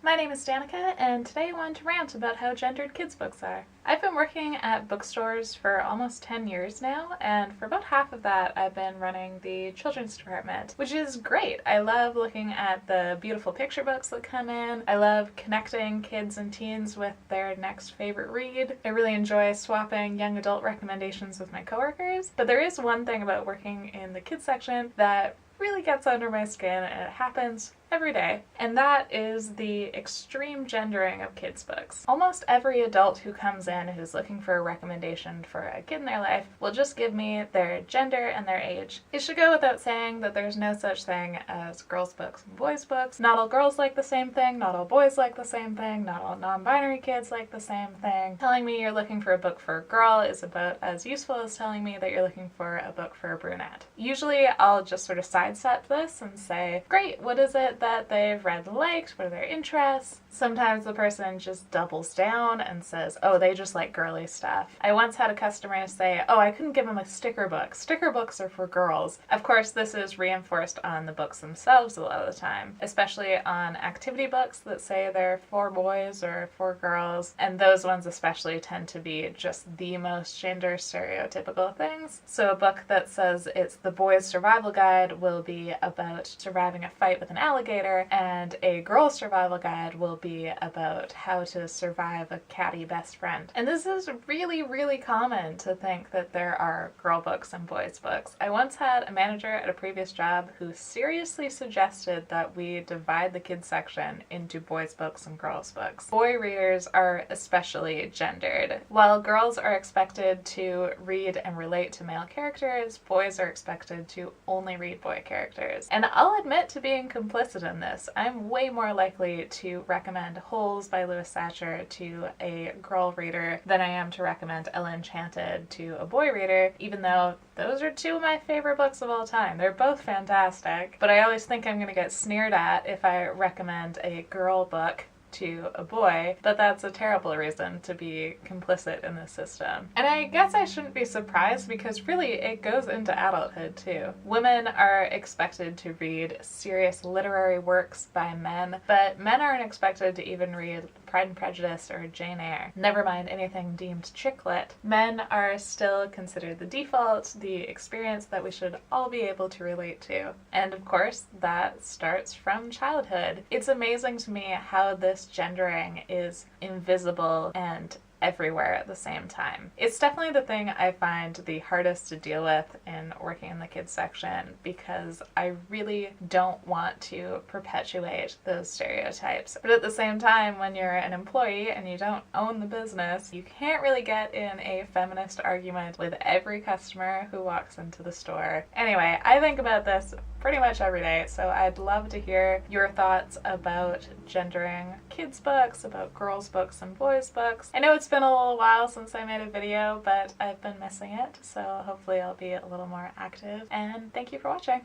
My name is Danica, and today I wanted to rant about how gendered kids' books are. I've been working at bookstores for almost 10 years now, and for about half of that I've been running the children's department, which is great. I love looking at the beautiful picture books that come in. I love connecting kids and teens with their next favorite read. I really enjoy swapping young adult recommendations with my coworkers, but there is one thing about working in the kids section that really gets under my skin, and it happens every day, and that is the extreme gendering of kids' books. Almost every adult who comes in who's looking for a recommendation for a kid in their life will just give me their gender and their age. It should go without saying that there's no such thing as girls' books and boys' books. Not all girls like the same thing, not all boys like the same thing, not all non-binary kids like the same thing. Telling me you're looking for a book for a girl is about as useful as telling me that you're looking for a book for a brunette. Usually I'll just sort of sidestep this and say, great, what is it that they've read and liked? What are their interests? Sometimes the person just doubles down and says, oh, they just like girly stuff. I once had a customer say, oh, I couldn't give them a sticker book. Sticker books are for girls. Of course, this is reinforced on the books themselves a lot of the time, especially on activity books that say they're for boys or for girls, and those ones especially tend to be just the most gender stereotypical things. So a book that says it's the boys' survival guide will be about surviving a fight with an alligator, and a girl's survival guide will be about how to survive a catty best friend. And this is really, really common to think that there are girl books and boys books. I once had a manager at a previous job who seriously suggested that we divide the kids section into boys books and girls books. Boy readers are especially gendered. While girls are expected to read and relate to male characters, boys are expected to only read boy characters. And I'll admit to being complicit in this. I'm way more likely to recommend Holes by Louis Satcher to a girl reader than I am to recommend Ella Enchanted to a boy reader, even though those are two of my favorite books of all time. They're both fantastic, but I always think I'm gonna get sneered at if I recommend a girl book to a boy, but that's a terrible reason to be complicit in this system. And I guess I shouldn't be surprised, because really it goes into adulthood too. Women are expected to read serious literary works by men, but men aren't expected to even read Pride and Prejudice or Jane Eyre. Never mind anything deemed chick lit. Men are still considered the default, the experience that we should all be able to relate to. And of course, that starts from childhood. It's amazing to me how this gendering is invisible and everywhere at the same time. It's definitely the thing I find the hardest to deal with in working in the kids section, because I really don't want to perpetuate those stereotypes. But at the same time, when you're an employee and you don't own the business, you can't really get in a feminist argument with every customer who walks into the store. Anyway, I think about this pretty much every day, so I'd love to hear your thoughts about gendering kids books, about girls books and boys books. I know it's been a little while since I made a video, but I've been missing it, so hopefully I'll be a little more active, and thank you for watching.